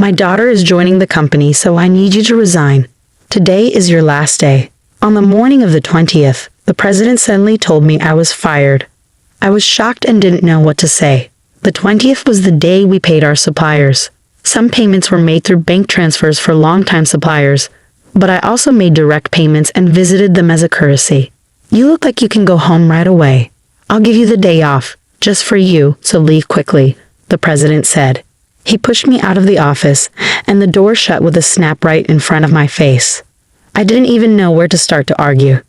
My daughter is joining the company, so I need you to resign. Today is your last day." On the morning of the 20th, the president suddenly told me I was fired. I was shocked and didn't know what to say. The 20th was the day we paid our suppliers. Some payments were made through bank transfers for longtime suppliers, but I also made direct payments and visited them as a courtesy. "You look like you can go home right away. I'll give you the day off, just for you, so leave quickly," the president said. He pushed me out of the office, and the door shut with a snap right in front of my face. I didn't even know where to start to argue.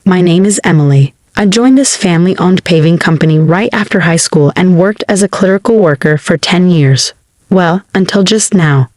My name is Emily. I joined this family-owned paving company right after high school and worked as a clerical worker for 10 years. Well, until just now.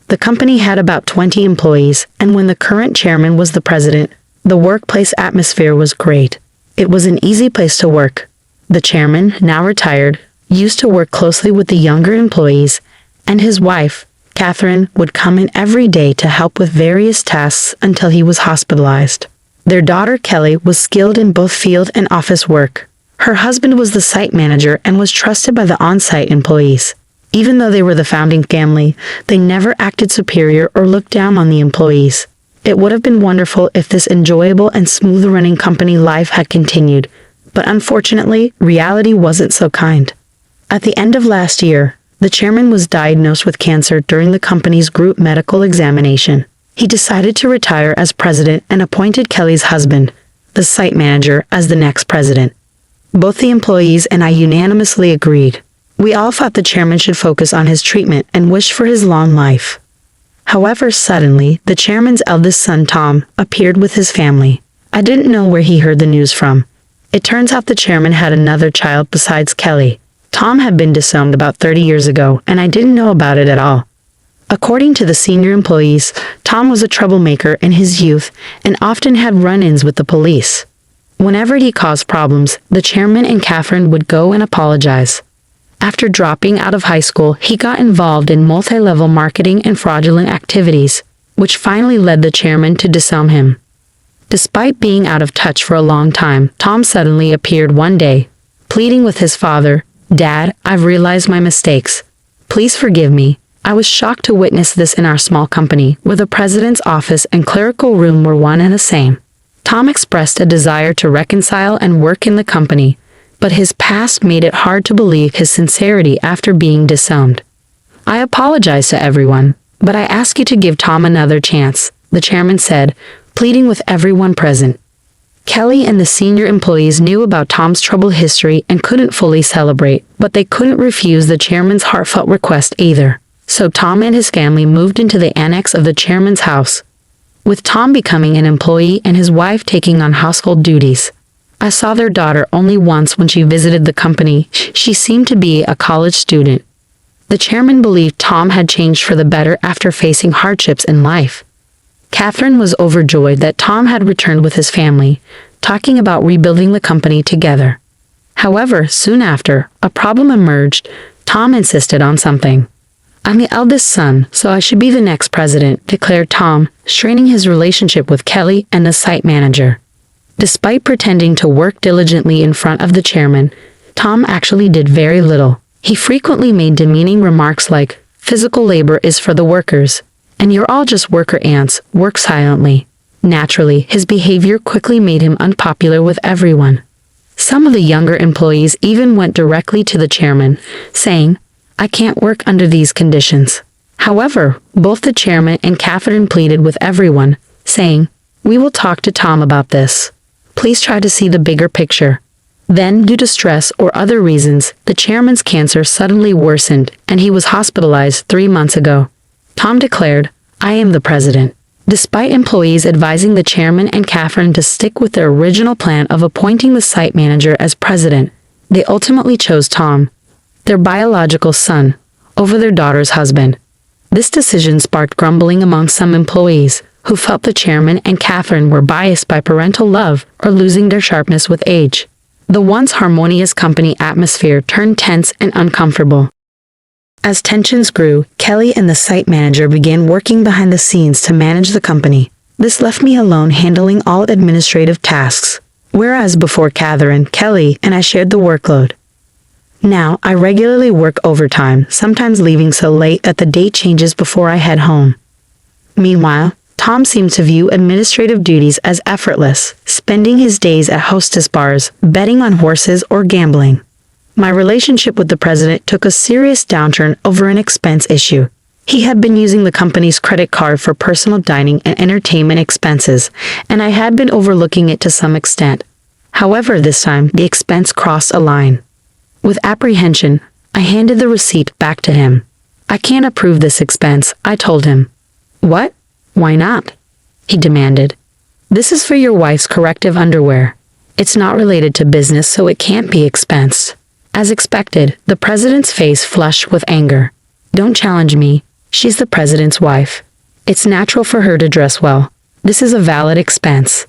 The company had about 20 employees, and when the current chairman was the president, the workplace atmosphere was great. It was an easy place to work. The chairman, now retired, used to work closely with the younger employees, and his wife, Catherine, would come in every day to help with various tasks until he was hospitalized. Their daughter Kelly was skilled in both field and office work. Her husband was the site manager and was trusted by the on-site employees. Even though they were the founding family, they never acted superior or looked down on the employees. It would have been wonderful if this enjoyable and smooth-running company life had continued, but unfortunately, reality wasn't so kind. At the end of last year, the chairman was diagnosed with cancer during the company's group medical examination. He decided to retire as president and appointed Kelly's husband, the site manager, as the next president. Both the employees and I unanimously agreed. We all thought the chairman should focus on his treatment and wished for his long life. However, suddenly, the chairman's eldest son, Tom, appeared with his family. I didn't know where he heard the news from. It turns out the chairman had another child besides Kelly. Tom had been disowned about 30 years ago, and I didn't know about it at all. According to the senior employees, Tom was a troublemaker in his youth and often had run-ins with the police. Whenever he caused problems, the chairman and Catherine would go and apologize. After dropping out of high school, he got involved in multi-level marketing and fraudulent activities, which finally led the chairman to disown him. Despite being out of touch for a long time, Tom suddenly appeared one day, pleading with his father, "Dad, I've realized my mistakes. Please forgive me." I was shocked to witness this in our small company, where the president's office and clerical room were one and the same. Tom expressed a desire to reconcile and work in the company, but his past made it hard to believe his sincerity after being disowned. "I apologize to everyone, but I ask you to give Tom another chance," the chairman said, pleading with everyone present. Kelly and the senior employees knew about Tom's troubled history and couldn't fully celebrate, but they couldn't refuse the chairman's heartfelt request either. So Tom and his family moved into the annex of the chairman's house, with Tom becoming an employee and his wife taking on household duties. I saw their daughter only once when she visited the company. She seemed to be a college student. The chairman believed Tom had changed for the better after facing hardships in life. Catherine was overjoyed that Tom had returned with his family, talking about rebuilding the company together. However, soon after, a problem emerged. Tom insisted on something. "I'm the eldest son, so I should be the next president," declared Tom, straining his relationship with Kelly and the site manager. Despite pretending to work diligently in front of the chairman, Tom actually did very little. He frequently made demeaning remarks like, "Physical labor is for the workers, and you're all just worker ants, work silently." Naturally, his behavior quickly made him unpopular with everyone. Some of the younger employees even went directly to the chairman, saying, "I can't work under these conditions." However, both the chairman and Catherine pleaded with everyone, saying, "We will talk to Tom about this. Please try to see the bigger picture." Then, due to stress or other reasons, the chairman's cancer suddenly worsened and he was hospitalized 3 months ago. Tom declared, "I am the president." Despite employees advising the chairman and Catherine to stick with their original plan of appointing the site manager as president, they ultimately chose Tom, their biological son, over their daughter's husband. This decision sparked grumbling among some employees, who felt the chairman and Catherine were biased by parental love or losing their sharpness with age. The once harmonious company atmosphere turned tense and uncomfortable. As tensions grew, Kelly and the site manager began working behind the scenes to manage the company. This left me alone handling all administrative tasks, whereas before Catherine, Kelly, and I shared the workload. Now, I regularly work overtime, sometimes leaving so late that the date changes before I head home. Meanwhile, Tom seemed to view administrative duties as effortless, spending his days at hostess bars, betting on horses, or gambling. My relationship with the president took a serious downturn over an expense issue. He had been using the company's credit card for personal dining and entertainment expenses, and I had been overlooking it to some extent. However, this time, the expense crossed a line. With apprehension, I handed the receipt back to him. "I can't approve this expense," I told him. "What? Why not?" he demanded. "This is for your wife's corrective underwear. It's not related to business, so it can't be expensed." As expected, the president's face flushed with anger. "Don't challenge me. She's the president's wife. It's natural for her to dress well. This is a valid expense."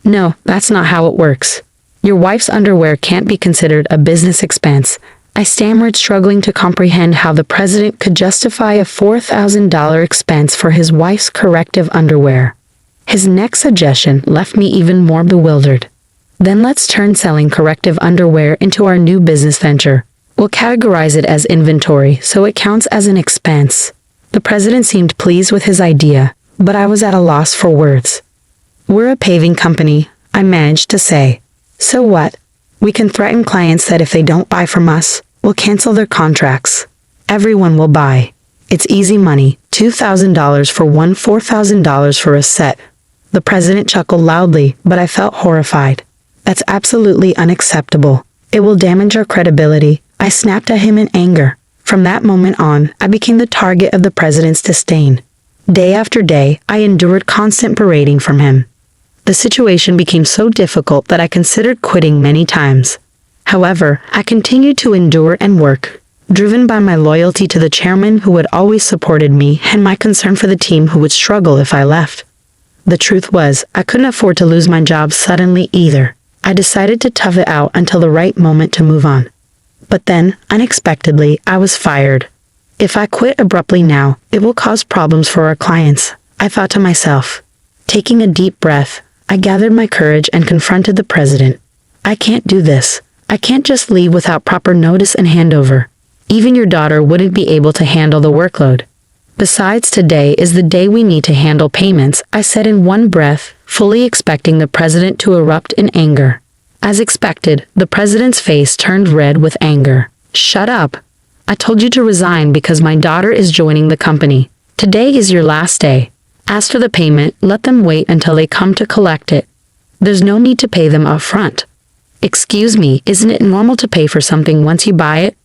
"No, that's not how it works. Your wife's underwear can't be considered a business expense." I stammered, struggling to comprehend how the president could justify a $4,000 expense for his wife's corrective underwear. His next suggestion left me even more bewildered. "Then let's turn selling corrective underwear into our new business venture. We'll categorize it as inventory, so it counts as an expense." The president seemed pleased with his idea, but I was at a loss for words. "We're a paving company," I managed to say. "So what? We can threaten clients that if they don't buy from us, we'll cancel their contracts. Everyone will buy. It's easy money, $2,000 for one, $4,000 for a set." The president chuckled loudly, but I felt horrified. "That's absolutely unacceptable. It will damage our credibility," I snapped at him in anger. From that moment on, I became the target of the president's disdain. Day after day, I endured constant berating from him. The situation became so difficult that I considered quitting many times. However, I continued to endure and work, driven by my loyalty to the chairman who had always supported me and my concern for the team who would struggle if I left. The truth was, I couldn't afford to lose my job suddenly either. I decided to tough it out until the right moment to move on. But then, unexpectedly, I was fired. If I quit abruptly now, it will cause problems for our clients, I thought to myself. Taking a deep breath, I gathered my courage and confronted the president. "I can't do this. I can't just leave without proper notice and handover. Even your daughter wouldn't be able to handle the workload. Besides, today is the day we need to handle payments," I said in one breath, fully expecting the president to erupt in anger. As expected, the president's face turned red with anger. "Shut up. I told you to resign because my daughter is joining the company. Today is your last day. As for the payment, let them wait until they come to collect it. There's no need to pay them up front." "Excuse me, isn't it normal to pay for something once you buy it?"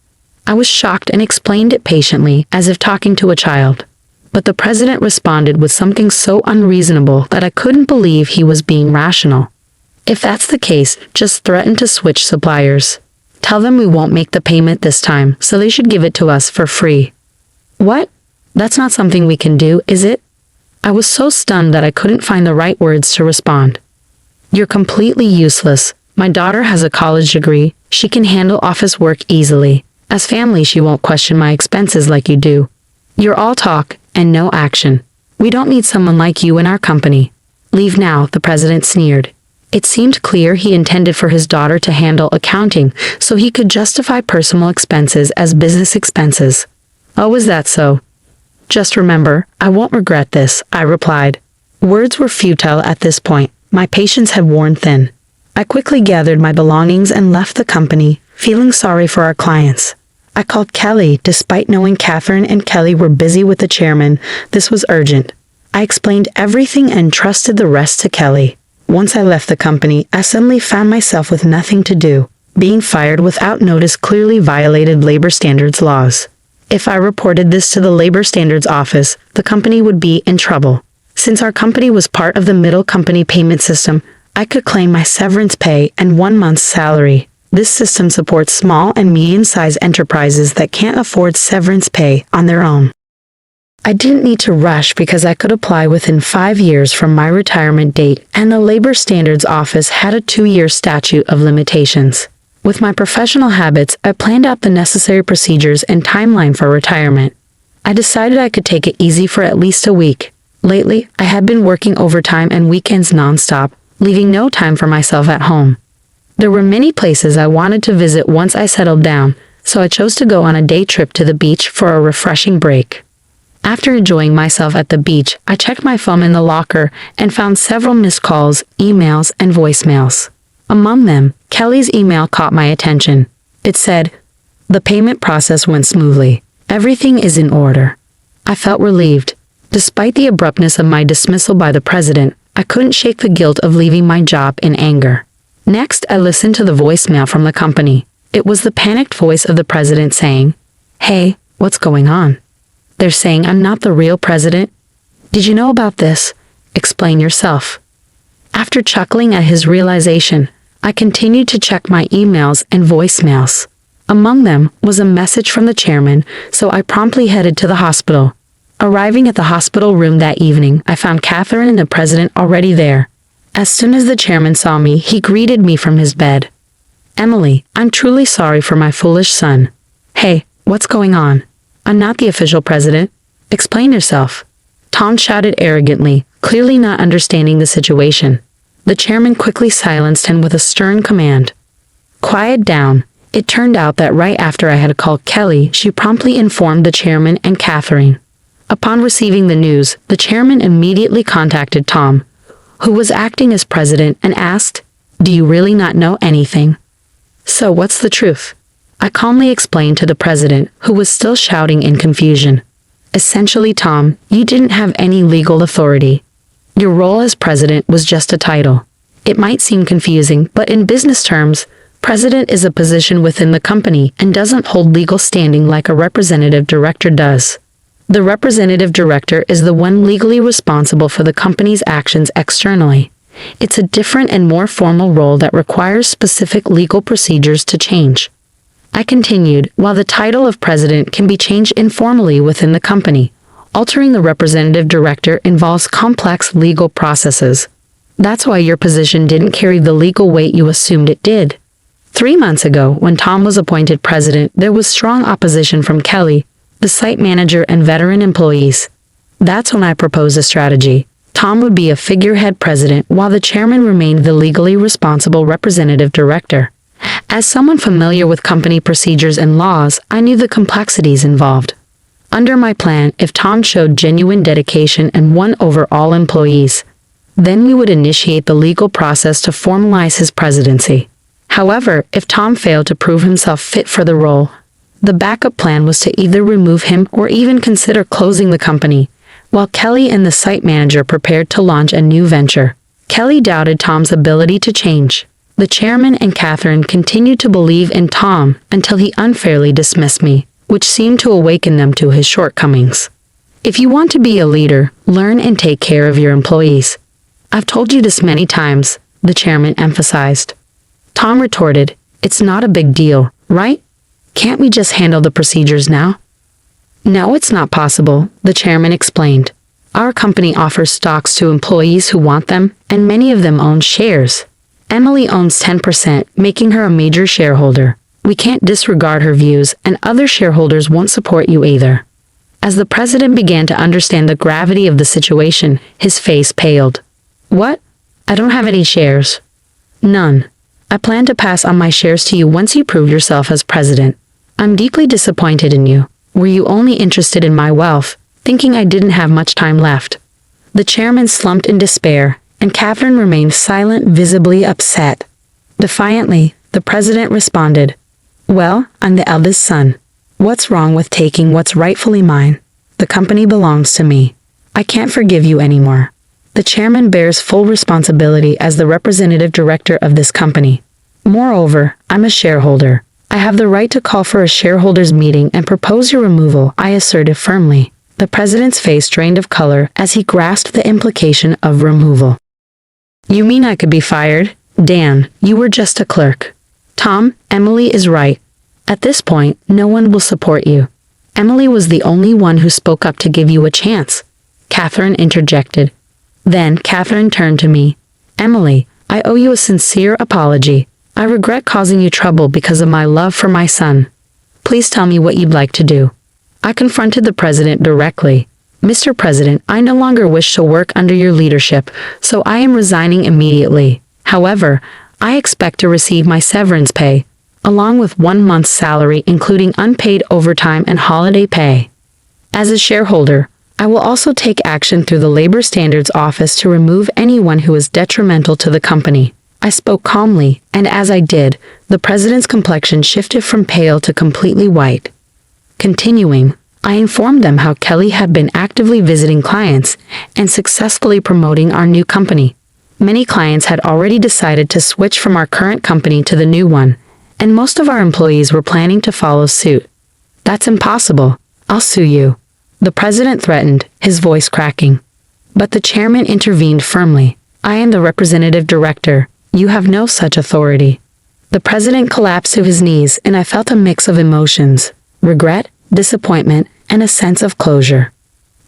I was shocked and explained it patiently, as if talking to a child. But the president responded with something so unreasonable that I couldn't believe he was being rational. "If that's the case, just threaten to switch suppliers. Tell them we won't make the payment this time, so they should give it to us for free." "What? That's not something we can do, is it?" I was so stunned that I couldn't find the right words to respond. "You're completely useless. My daughter has a college degree. She can handle office work easily. As family, she won't question my expenses like you do. You're all talk and no action. We don't need someone like you in our company. Leave now," the president sneered. It seemed clear he intended for his daughter to handle accounting so he could justify personal expenses as business expenses. "Oh, is that so? Just remember, I won't regret this," I replied. Words were futile at this point. My patience had worn thin. I quickly gathered my belongings and left the company, feeling sorry for our clients. I called Kelly, despite knowing Catherine and Kelly were busy with the chairman. This was urgent. I explained everything and trusted the rest to Kelly. Once I left the company, I suddenly found myself with nothing to do. Being fired without notice clearly violated labor standards laws. If I reported this to the Labor Standards Office, the company would be in trouble. Since our company was part of the middle company payment system, I could claim my severance pay and 1 month's salary. This system supports small and medium-sized enterprises that can't afford severance pay on their own. I didn't need to rush because I could apply within 5 years from my retirement date, and the Labor Standards Office had a 2-year statute of limitations. With my professional habits, I planned out the necessary procedures and timeline for retirement. I decided I could take it easy for at least a week. Lately, I had been working overtime and weekends nonstop, leaving no time for myself at home. There were many places I wanted to visit once I settled down, so I chose to go on a day trip to the beach for a refreshing break. After enjoying myself at the beach, I checked my phone in the locker and found several missed calls, emails, and voicemails. Among them, Kelly's email caught my attention. It said, "The payment process went smoothly. Everything is in order." I felt relieved. Despite the abruptness of my dismissal by the president, I couldn't shake the guilt of leaving my job in anger. Next, I listened to the voicemail from the company. It was the panicked voice of the president saying, "Hey, what's going on? They're saying I'm not the real president. Did you know about this? Explain yourself." After chuckling at his realization, I continued to check my emails and voicemails. Among them was a message from the chairman, so I promptly headed to the hospital. Arriving at the hospital room that evening, I found Catherine and the president already there. As soon as the chairman saw me, he greeted me from his bed. "Emily, I'm truly sorry for my foolish son." "Hey, what's going on? I'm not the official president. Explain yourself." Tom shouted arrogantly, clearly not understanding the situation. The chairman quickly silenced him with a stern command. "Quiet down." It turned out that right after I had called Kelly, she promptly informed the chairman and Catherine. Upon receiving the news, the chairman immediately contacted Tom, who was acting as president, and asked, "Do you really not know anything? So what's the truth?" I calmly explained to the president, who was still shouting in confusion. "Essentially, Tom, you didn't have any legal authority. Your role as president was just a title. It might seem confusing, but in business terms, president is a position within the company and doesn't hold legal standing like a representative director does. The representative director is the one legally responsible for the company's actions externally. It's a different and more formal role that requires specific legal procedures to change." I continued, "While the title of president can be changed informally within the company, altering the representative director involves complex legal processes. That's why your position didn't carry the legal weight you assumed it did." 3 months ago, when Tom was appointed president, there was strong opposition from Kelly, the site manager, and veteran employees. That's when I proposed a strategy. Tom would be a figurehead president while the chairman remained the legally responsible representative director. As someone familiar with company procedures and laws, I knew the complexities involved. Under my plan, if Tom showed genuine dedication and won over all employees, then we would initiate the legal process to formalize his presidency. However, if Tom failed to prove himself fit for the role, the backup plan was to either remove him or even consider closing the company, while Kelly and the site manager prepared to launch a new venture. Kelly doubted Tom's ability to change. The chairman and Catherine continued to believe in Tom until he unfairly dismissed me, which seemed to awaken them to his shortcomings. "If you want to be a leader, learn and take care of your employees. I've told you this many times," the chairman emphasized. Tom retorted, "It's not a big deal, right? Can't we just handle the procedures now?" "No, it's not possible," the chairman explained. "Our company offers stocks to employees who want them, and many of them own shares. Emily owns 10%, making her a major shareholder. We can't disregard her views, and other shareholders won't support you either." As the president began to understand the gravity of the situation, his face paled. "What? I don't have any shares." "None. I plan to pass on my shares to you once you prove yourself as president. I'm deeply disappointed in you. Were you only interested in my wealth, thinking I didn't have much time left?" The chairman slumped in despair, and Catherine remained silent, visibly upset. Defiantly, the president responded, "Well, I'm the eldest son. What's wrong with taking what's rightfully mine? The company belongs to me. I can't forgive you anymore. The chairman bears full responsibility as the representative director of this company. Moreover, I'm a shareholder. I have the right to call for a shareholders meeting and propose your removal," I asserted firmly. The president's face drained of color as he grasped the implication of removal. "You mean I could be fired? Dan, you were just a clerk." "Tom, Emily is right. At this point, no one will support you. Emily was the only one who spoke up to give you a chance," Catherine interjected. Then Catherine turned to me. "Emily, I owe you a sincere apology. I regret causing you trouble because of my love for my son. Please tell me what you'd like to do." I confronted the president directly. "Mr. President, I no longer wish to work under your leadership, so I am resigning immediately. However, I expect to receive my severance pay, along with 1 month's salary including unpaid overtime and holiday pay. As a shareholder, I will also take action through the Labor Standards Office to remove anyone who is detrimental to the company. I spoke calmly, and as I did, the president's complexion shifted from pale to completely white. Continuing, I informed them how Kelly had been actively visiting clients and successfully promoting our new company. Many clients had already decided to switch from our current company to the new one, and most of our employees were planning to follow suit. That's impossible. I'll sue you, the president threatened, his voice cracking. But the chairman intervened firmly. I am the representative director. You have no such authority. The president collapsed to his knees, and I felt a mix of emotions: regret, disappointment, and a sense of closure.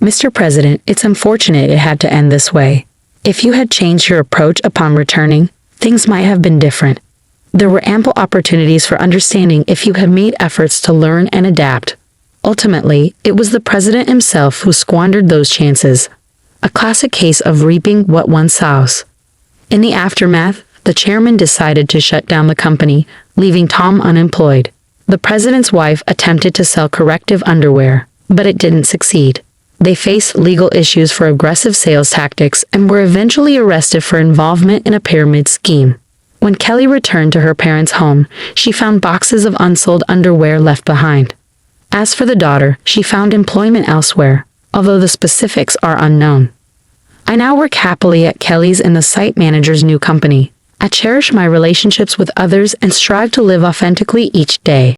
Mr. President, it's unfortunate it had to end this way. If you had changed your approach upon returning, things might have been different. There were ample opportunities for understanding if you had made efforts to learn and adapt. Ultimately, it was the president himself who squandered those chances. A classic case of reaping what one sows. In the aftermath, the chairman decided to shut down the company, leaving Tom unemployed. The president's wife attempted to sell corrective underwear, but it didn't succeed. They faced legal issues for aggressive sales tactics and were eventually arrested for involvement in a pyramid scheme. When Kelly returned to her parents' home, she found boxes of unsold underwear left behind. As for the daughter, she found employment elsewhere, although the specifics are unknown. I now work happily at Kelly's and the site manager's new company. I cherish my relationships with others and strive to live authentically each day.